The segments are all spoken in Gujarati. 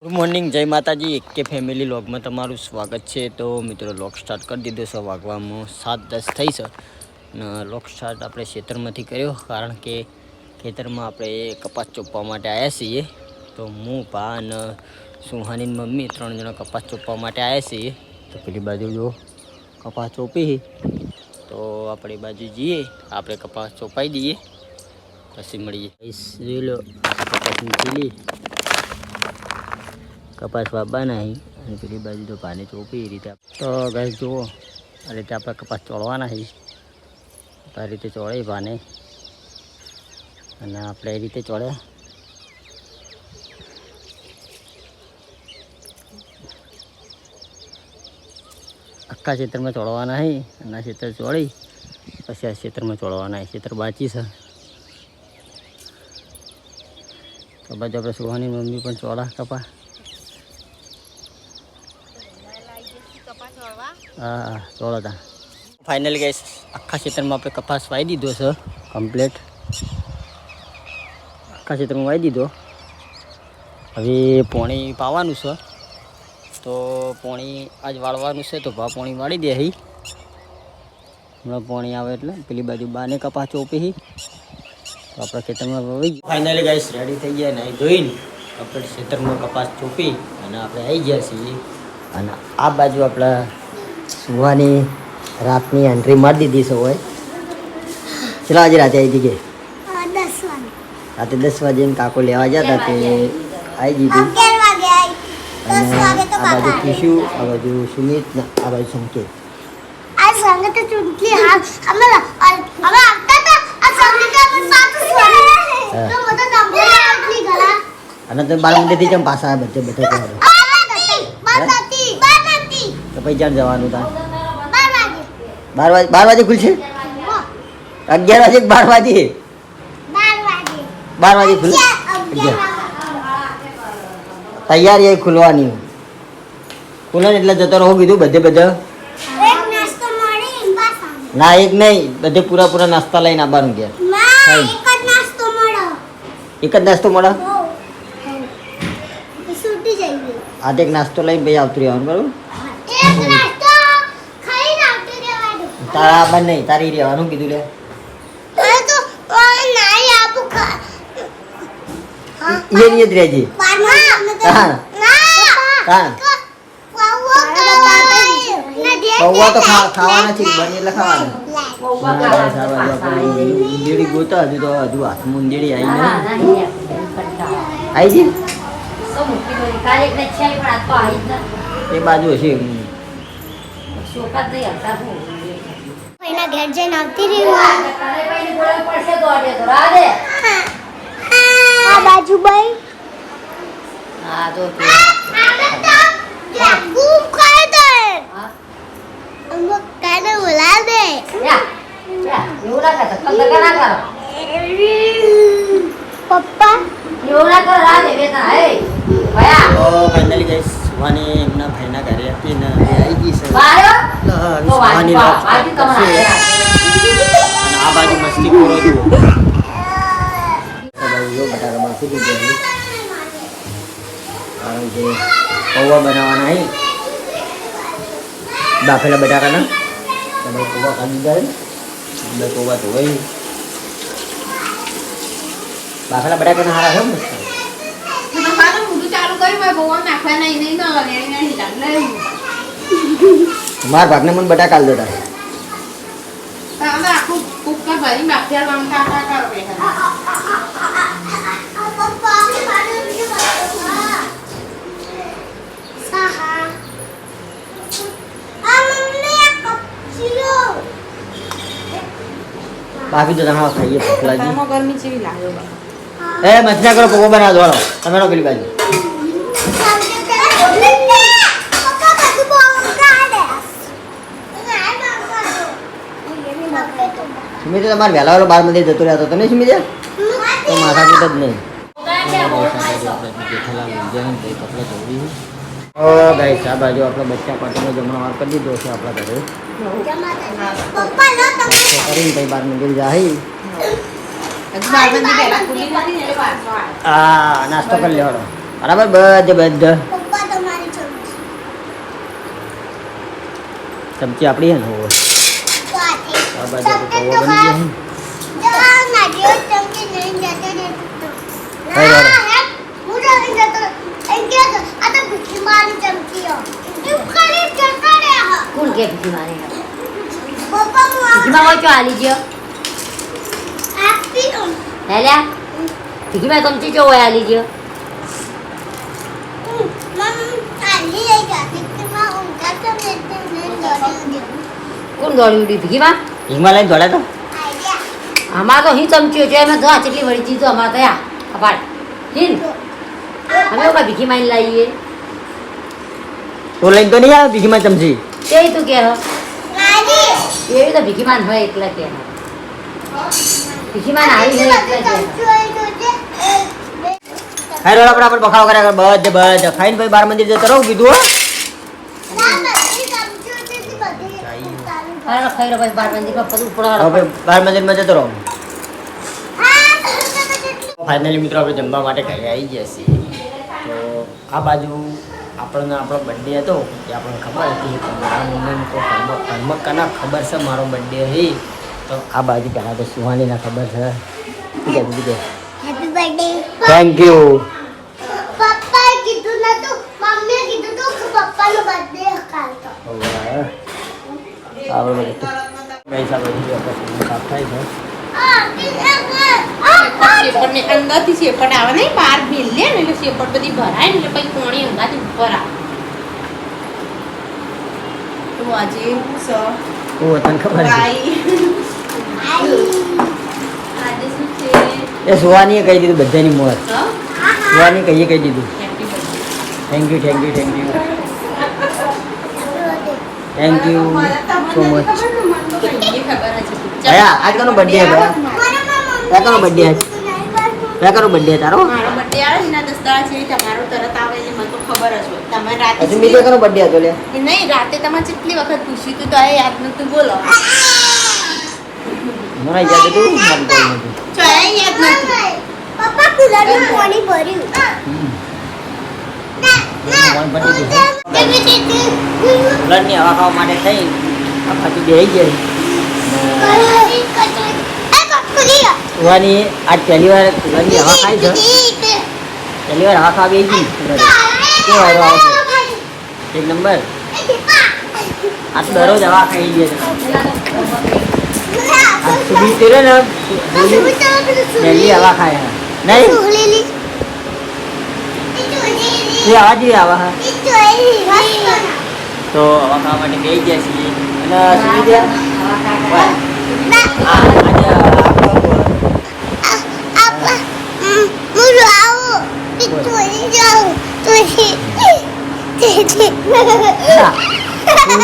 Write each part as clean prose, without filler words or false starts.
ગુડ મોર્નિંગ, જય માતાજી. કે ફેમિલી વ્લોગમાં તમારું સ્વાગત છે. તો મિત્રો વ્લોગ સ્ટાર્ટ કરી દીધો છે. વાગવામાં 7:10 થઈ છે ને વ્લોગ સ્ટાર્ટ આપણે ખેતરમાંથી કર્યો, કારણ કે ખેતરમાં આપણે કપાસ ચોપવા માટે આવ્યા છીએ. તો હું ભા અને સુહાની મમ્મી 3 જણા કપાસ ચોપવા માટે આવ્યા છીએ. તો પેલી બાજુ જો કપાસ ચોપી, તો આપણે બાજુ જઈએ, આપણે કપાસ ચોપાઈ દઈએ પછી મળીએ. જોઈ લો કપાસની ચીલી કપાસ વાવવાના અહીં, અને પેલી બાજુ તો પાણી ચોપી એ રીતે. તો ગાય જુઓ, આ રીતે આપણે કપાસ ચોળવાના છે. આ રીતે ચોળે પાને, અને આપણે એ રીતે ચોળ્યા. આખા ખેતરમાં ચોળવાના છે, અને આ ખેતર ચોળી પછી આ ખેતરમાં ચોળવાના છે. ખેતર બાકી છે તો બાજુ આપણે સુહાની મમ્મી પણ ચોળા કપા. હા ચોળો હતા. ફાઇનલી ગાઈસ આખા ખેતરમાં આપણે કપાસ વાવી દીધો છે કમ્પ્લીટ. આખા ખેતરમાં વાવી દીધો. હવે પોણી પાવાનું છે, તો પોણી આજ વાળવાનું છે. તો ભા પોણી વાળી દે હી. હમણાં પોણી આવે એટલે પેલી બાજુ બાને કપાસ ચોપી તો આપણા ખેતરમાં વાવી. ફાઇનલી ગાઈસ રેડી થઈ ગયા, નાહી ધોઈને આપણે ખેતરમાં કપાસ ચોપી અને આપણે આવી ગયા છીએ. અને આ બાજુ આપણા સુવાની રાતની એન્ટ્રી મારી દીધી છે. હોય ચલો, આજે રાતે આવી જઈએ. રાતે 10 વાગે કાકો લેવા ગયા હતા, તે આવી દીધું. અને આ બાજુ કિશુ, આ બાજુ સુમિત, આ બાજુ સંકેત. અને તો 12 મિનિટથી કેમ પાછા બધે બધે તો પછી ક્યાં જવાનું હતા? 12 વાગે ખુલશે. 11 વાગે 12 વાગે 12 વાગે ખુલે. તૈયારી ખુલવાની. ખુલે એટલે જતો રહો કીધું બધે બધા. ના એક નહીં, બધે પૂરા નાસ્તા લઈને આવવાનું. ગયા એક જ નાસ્તો મળે. આજે એક નાસ્તો લઈને ભાઈ આવતું રહેવાનું, બરાબર? તારા બંધ નહીં, તારી રહેવાનું કીધું. લે એ જ રહેજે. પૌવા તો ખાવાના છે, બને એટલે ખાવાના. ઊંધેડી ગોતા હજુ તો હાથમાં ઊંધેડી આવી છે. એ બાજુ હશે. ઘેર જઈને આવતી રહી. આ બાજુ ભાઈ પપ્પા ફાઇનલી ગાઈસ સુવાની એમના ભાઈના ઘરે હતી ને આવી ગઈ છે. સુવાની અને આ બાજુ મસ્તી કરો જુઓ. બટાકા બાફી દીધો, કારણ કે પૌવા બનાવવાના છે બાફેલા બટાકાના. તમે પૌવા ખાલી જાય એટલે પૌવા ધોવાય. બાફેલા બટાકાના હારા છે મસ્ત. માર ભાગને મને બટાકા આલ દેતા. બાફી તો તમે ખાઈએ ભૂખ લાગી. એ મચના કરો, પૌવા બનાવ દો. તમે નો પેલી બાજુ. સુમિત તમારે વહેલા વાળો 12 મંદિર જતો રહ્યા તમે સુમિત તો માથાકૂટ જ નહીં. ગાઈસ આ બાજુ આપણે બચ્ચા પાટીનો જમણવાર કરી દીધો છે આપણા ઘરે. કરીને ભાઈ 12 મંદિર જાય. નાસ્તો કરી લેવાનો. બરાબર બધા પપ્પા તમારી ચમચી ચમચી આપણી હે ને હોવે. તો આથી આ બાજુ આપણો પૌવા બની ગયો છે. જા નાડિયો ચમચી નહીં જતો રે કઈ વાળો? હું જઈને જતો એમ કે આ તો ભૂખી મારી ચમચી હો એમ કરી જતો રે હા કોણ કે ભીખી મારે પપ્પા હું ભીખીમાં હોય તો આલી ગયો આપી દઉં હેલ્યા ભીખીમાં ચમચી જો હોય આલી ગયો આલી લઈ ગયા કે માં ઊંઘા તો નહીં દોડી કોણ દોડી ઉડી ભીખીમાં હિંગમાં લઈને દોડ્યા તો આઈડિયા અમાર તો હી ચમચીઓ છે એમાં જો આ કેટલી વળી ચીજો અમાર તો યા કપાળ હિન અમે ઓકા ભીખીમાં લાવીએ તો લઈને તો નહીં આવે ભીખીમાં ચમચી. તે તું કે હ આલી એવી તો ભીખીમાં હોય એકલા કે ભીખીમાં આવી હોય એકલા કે હાય રોડા પર આપણે બખાવ કર્યા બધા ખાઈને ભાઈ બાર મંદિર જતો રહું કીધું હો. અરે ખાઈ રહ્યો બસ 12 મંદિર પર બધું હવે ઉપડો ભાઈ બાર મંદિરમાં જતો રહું. ફાઇનલી મિત્રો આપણે જમવા માટે ઘરે આવી ગયા છીએ. તો આ બાજુ આપણો બર્થડે હતો એ આપણને ખબર હતી પણ મારા મમ્મીને તો ઘરમાં કના ખબર છે મારો બર્થડે હતી. તો આ બાજુ પહેલાં તો સુહાનીના ખબર છે. બીજે હેપી બર્થડે થેન્ક યુ. પપ્પાએ કીધું નતું મમ્મીએ કીધું તું કે પપ્પાનો બર્થડે કાલતો આપણે બધું પૈસા બધી સાફ થાય છે. શેપડની અંદરથી શેપડ આવે ને બહાર ભેલે ને એટલે શેપડ બધી ભરાય ને એટલે પછી કોણી અંગાથી ઉપર આવે તો આજે હું સ ઓ તને ખબર છે ગાઈ આજે શું છે એ સુહાનીએ કહી દીધું બધાની મોર. હ સુહાની કહી દીધું. Happy birthday thank you thank you thank you thank you so much. ખબર છે ભયા આજ કોનો બર્થડે છે ભયા? કયા કોનો બર્થડે છે? કયા કોનો બર્થડે તારો? મારો બર્થડે આવે ને એના 10 દાડા છે તમારો તરત આવે એટલે મને તો ખબર જ હોય તમે રાતે હજુ બીજો કોનો બર્થડે હતો લે? નહીં રાતે તમે કેટલી વખત પૂછ્યું તું તો આ યાદ નતું બોલો મને યાદ હતું મારું કોઈ નથી. તો આ યાદ નતું પપ્પા કુલરનું પાણી ભર્યું મન પતી ગયું. કુલરની હવા ખાવા માટે થઈ આ પાછું બેસી જાય. સુહાની આજ પહેલી વાર કુલરની હવા ખાઈ છે. પહેલી વાર હવા ખાવા બેસી કુલર. કેવો વારો આવે છે? એક નંબર. આ તો દરરોજ હવા ખાઈ જાય છે. આ સુબી તેરે ને પહેલી હવા ખાય છે. નહીં એ આવા જેવી આવા હા. તો હવા ખાવા માટે બેસી ગયા છીએ અને સુબી ત્યાં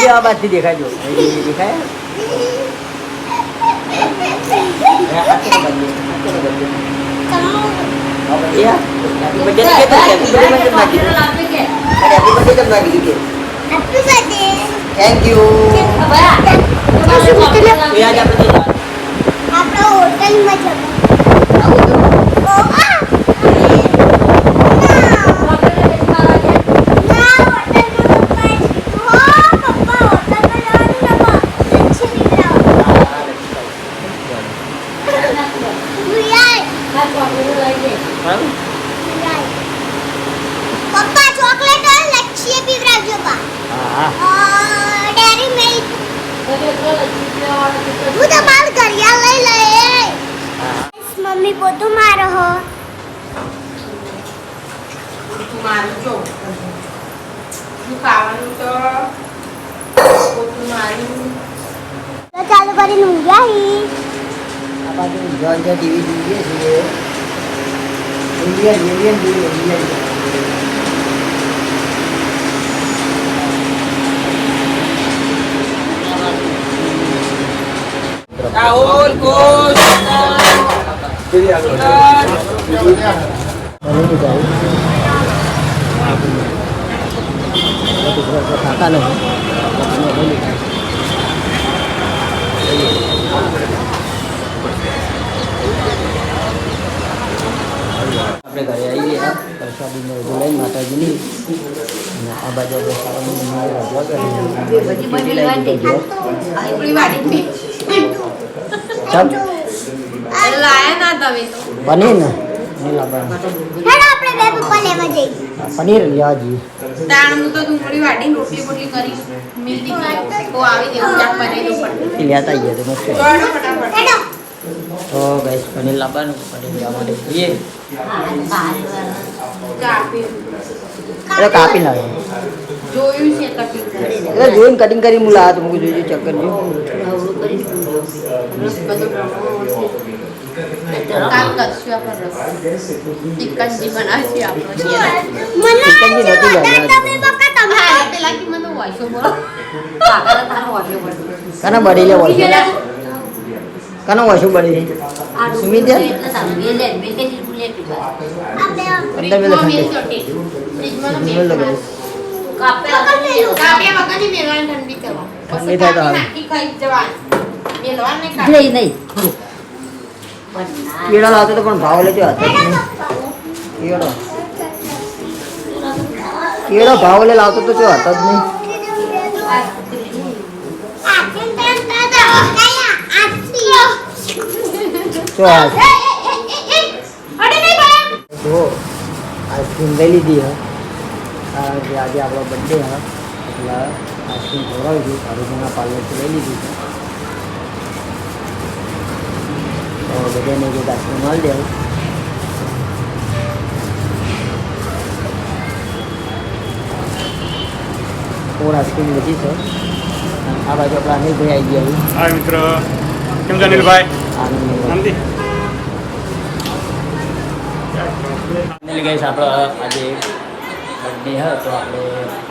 આ બાજથી દેખાય જો દેખાય. Thank you. આજે આપણે આપણા હોટલમાં જવાનું પપ્પા ચોકલેટ અને લચ્છી પીવરાવજો બા હા ડેરી મિલ્ક હું તો માર ઘરિયા લઈ લે મમ્મી પોતું મારો હો મારું જો હું ખાવાનું તો પોતું મારું તો ચાલુ કરીને ઊંઘ્યા હી આ બાજુ જોન જે ટીવી જોઈએ છીએ ઇન્ડિયન રાહુલ ઘોષ ખાતા નથી. આપણે ઘરે આવી ગયા પ્રસાદીને બધું લઈને માતાજીની અને આ બાજુ બધી બની લેવાની. આપણી વાડી લાયા ના તમે તો પનીર ને નહીં લાવવાનું. હેડો આપણે બે પપ્પા લેવા જઈએ. પનીર લેવા જઈએ. તાણ હું તો ડુંગળી વાડી રોટલી બોટલી કરી મિલતી તો આવી દેવું ચાક બનાવી દઉં એ લેતા આવીએ તો મસ્ત. ફટાફટ હેડો. તો ગાઈસ પનીર લાવવાનું. પનીર લેવા માટે જઈએ. કાપી એટલે કાપી નાખે. જોયું છે કટિંગ કરી એટલે જોઈને કટિંગ કરી હું લાવ્યો તો મૂકી જોઈજો ચેક કરજો. કામ કરશું આપણે ચિકનજી બનાવશું આપણે મને ચિકનજી નથી લાવ્યા. તમે બકા તમે હા પેલા કે મને વોઇસો બોલો કાના બળી લે વોશું. કાનો વોશું બળી લે. સુમી દે. અંદર મેલે ઠંડી. મેલ લગે. કાપ્યા વગરની મેળવાની ઠંડી કરો ઠંડી થાય તો હારું. નાખી ખાઈ જવાનું મેળવાનું નહીં નહીં કેળા લાવતો તો પણ ભાવ લેજો હતા જ નહીં. કેળો કેળો ભાવ લે લાવતો તો જો હતા જ નહીં. જો જો આઈસ્ક્રીમ લઈ લીધી હે. જે આજે આપણો બર્થડે હે એટલે આઈસ્ક્રીમ ખવડાવીશું. સારુંના પાર્લરથી લઈ લીધી છે. તો બધાને જે આઈસ્ક્રીમ મળી દેવું. ફોર આઈસ્ક્રીમ લીધી છે. આ બાજુ આપણા અનિલભાઈ આવી ગયા. હાય મિત્ર, કેમ છે અનિલભાઈ? આનંદ શાંતિ? ગઈશ આપણો આજે બર્થડે હોય તો આપણે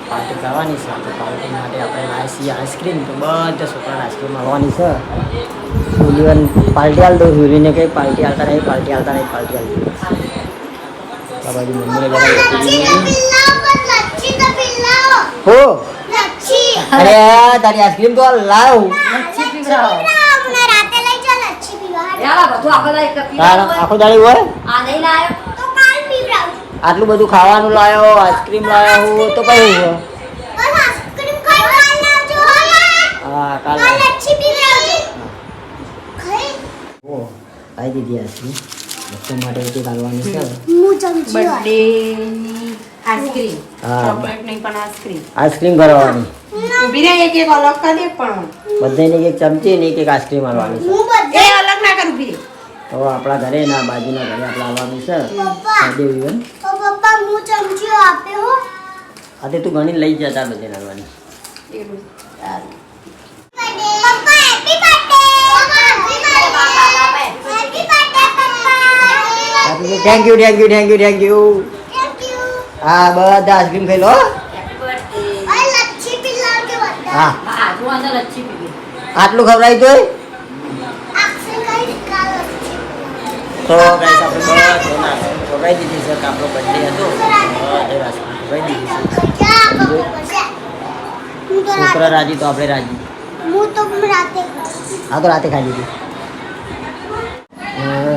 પાર્ટી કરવાની છે. તો પાર્ટી માટે આપણે લાવીએ છીએ આઈસ્ક્રીમ. તો બધા છોકરાને આઈસ્ક્રીમ મળવાની છે. સુલીવન પાર્ટી હાલ દો. સુલીને કંઈ પાર્ટી હાલતા નહીં, પાર્ટી હાલતા નહીં, પાર્ટી હાલતી. આ બાજુ મમ્મીને હો અરે તારી આઈસ્ક્રીમ તો લાવ. આખો દાડી હોય આટલું બધું ખાવાનું લાવ્યો, આઈસ્ક્રીમ લાવ્યો હું તો કઈ હોય. હા કાલે આવી દીધી આઈસ્ક્રીમ. બચ્ચા માટે એક લાવવાની છે. બર્થડે આઈસ્ક્રીમ હા ચોકલેટ નહીં પણ આઈસ્ક્રીમ આઈસ્ક્રીમ કરવાની. ઊભી રહે એક એક અલગ કરી પણ બધાને એક ચમચી ને એક આઈસ્ક્રીમ આવવાની છે. એ અલગ ના કર ઊભી રહે તો આપણા ઘરે ના બાજુના ઘરે આપણે આવવાનું છે. દેવીવન પપ્પા હું ચમચીઓ આપ્યો હો. આજે તું ઘણી લઈ જતા બધે લાવવાની. પપ્પા હેપી બર્થડે. હેપી બર્થડે પપ્પા. Thank you thank you thank you thank you. Thank you. હા બધા આઈસ્ક્રીમ ખાઈ લો. ઓય લચ્છી પીલાવજો બધા. હા લચ્છી પીવી. આટલું ખવડાવી તોય. અક્ષય કઈ કાલ લચ્છી. તો ગાઈસ આપણે બધા ખવડાવી દીધી છે. કે આપણો બર્થડે હતો બધા આઈસ્ક્રીમ ખવડાવી દીધી છે. જા પપ્પા બસે. હું તો છોકરા રાજી તો આપણે રાજી. હું તો રાતે હા તો રાતે ખાઈ લીધી.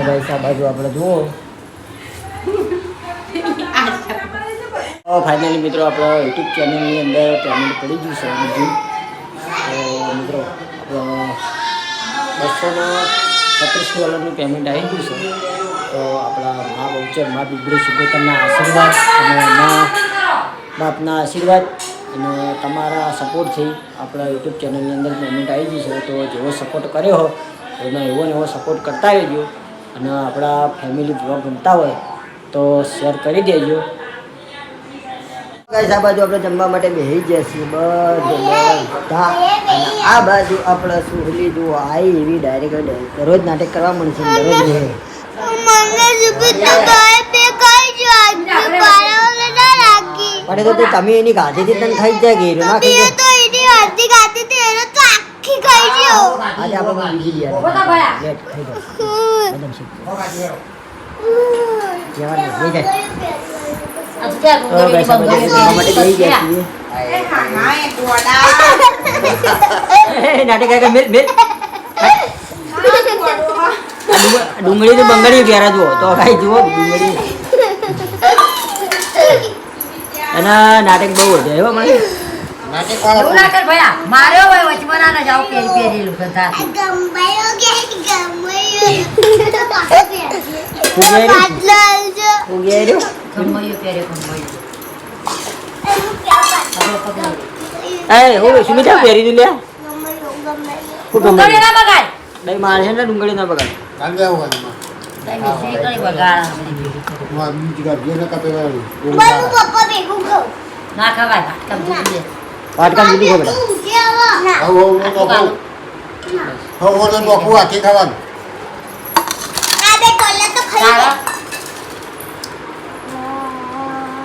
ગાઈસ આ બાજુ આપણે જુઓ. ફાઇનલી મિત્રો આપણા યુટ્યુબ ચેનલની અંદર પેમેન્ટ પડી ગયું છે બધું. તો મિત્રો $235 પેમેન્ટ આવી ગયું છે. તો આપણા મા બહુચર મા બિગડી સુગોતરના આશીર્વાદ અને મા બાપના આશીર્વાદ અને તમારા સપોર્ટથી આપણા યુટ્યુબ ચેનલની અંદર પેમેન્ટ આવી ગયું છે. તો જેવો સપોર્ટ કર્યો હોય એમાં એવો ને એવો સપોર્ટ કરતા રહેજો. અને આપણા ફેમિલી બ્લોગ ગમતા હોય તો શેર કરી દેજો. ગાઈસ આ બાજુ આપણે જમવા માટે બેસી ગયા છીએ બધા. અને આ બાજુ આપણે સુહલી જો આવી એવી ડાયરેક્ટ દરરોજ નાટક કરવા મળશે. દરરોજ રહે મને સુબહ તો ગાય પે કઈ જો આજ પારાવલે ના રાખી. પણ તો તમે એની ગાડીથી તને ખાઈ જ જાય કે હીરો ના ખાઈ એ તો એની અડધી ગાતી તે એને તો આખી ખાઈ ગયો. આજે આપણે બીજી ઉભો લિયા થા ભાયા. લેટ ખાઈ જાય બદામ શેક જવાનું લઈ જાય. આ તો ક્યાં તો ગાઈસ આપણે જમવા માટે બેસી ગયા છીએ. એ હા એક વડા નાટક કાકા મિલ મિલ ડુંગળી તો બંગડી ઘેરા જુઓ તો કાંઈ જુઓ ડુંગળી એના નાટક બહુ વધે એવો મને એવું ના કર ભયા માર્યો હોય વચમાં ના જાવ પેરી પેરેલું બધા ગંબાયો કે ગંબાયો તો પાછો ઉગેરી. પાછો ઉગેર્યો કમોયું પેરે કમોયું એનું ક્યાં હવે પકડો એ હું સુમિતા પહેરી તું લ્યા ગંબાયો હું ડુંગળી ગમે ના બગાડ દહીં મારે છે ને ડુંગળી ના બગાડ તઈ મિસરી કરી બગાડ મારું પપ્પા ભેગું ગયો ના ખવાય ભાટકમ જુદી દે પાટકા જુદી ખબર આ બે કોલા તો ખાઈ તારા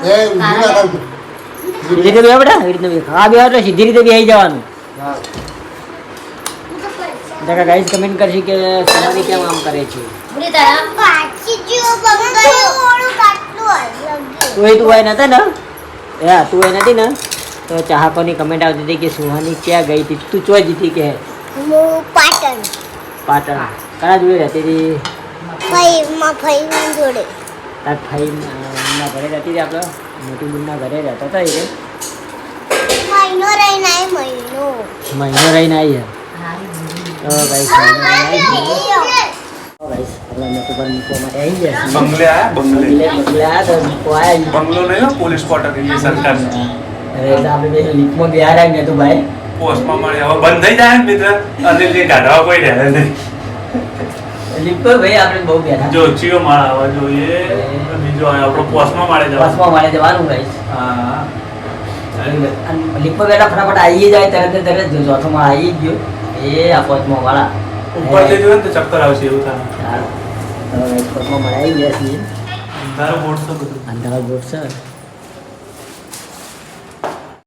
એ રીતે બે બેટા એ રીતે બે આ બે એટલે સીધી રીતે બેસી જવાનું એટલે ગાઈસ કમેન્ટ કરશે કે સોનાલી કેમ આમ કરે છે પૂરી તારા પાછી જો બંગાયો ઓળું કાટલું લાગ્યું તું એ તું ભાઈ નતા ને હા તું એ નથી ને તો ચાહકોની કમેન્ટ આવતી હતી કે સુહાની ક્યાં ગઈ હતી તું ચોઈ જીતી કે હું પાટણ પાટણ કના જોડે રહેતી હતી ભાઈ જોડે તાર ભાઈ ના ઘરે રહેતી હતી આપણે મોટી બુનના ઘરે રહેતા હતા એ મહિનો રહીને આય મહિનો રહીને આવી હે હારી બુરી તો ગાઈસ ગાઈસ આપણે મોટું પર મૂકવા માટે આવી ગયા છીએ. बंगले आया बंगले બંગલે આયા તો મૂકવા આવ્યા છીએ. बंगलो नहीं हो पुलिस क्वार्टर ये सरकार અરે એટલે આપણે બે લીફમાં બિહાર આવી ગયા તું ભાઈ પોસ્ટ માં મળે હવે બંધ થઈ જાય ને મિત્ર અને જે કાઢવા કોઈ રહે નહીં લીફ પર ભાઈ આપણે બહુ બેઠા જો ચીયો માળ આવવા જોઈએ બીજો આપણો પોસ્ટ માં મળે જવા બસમાં મારે જવાનું ગાઈસ હા લીફ પર બેઠા ફટાફટ આવી જાય તરત ને તરત જો ચોથો માં આવી જ ગયો એ આ પોચમાં વાળા ઉપર થી જોયું ને તો ચક્કર આવશે એવું થાય ચાલો તો ગાઈસ પોચમાં મળે આવી ગયા છીએ તારો બોર્ડ તો બધું અંધારો બોટ છે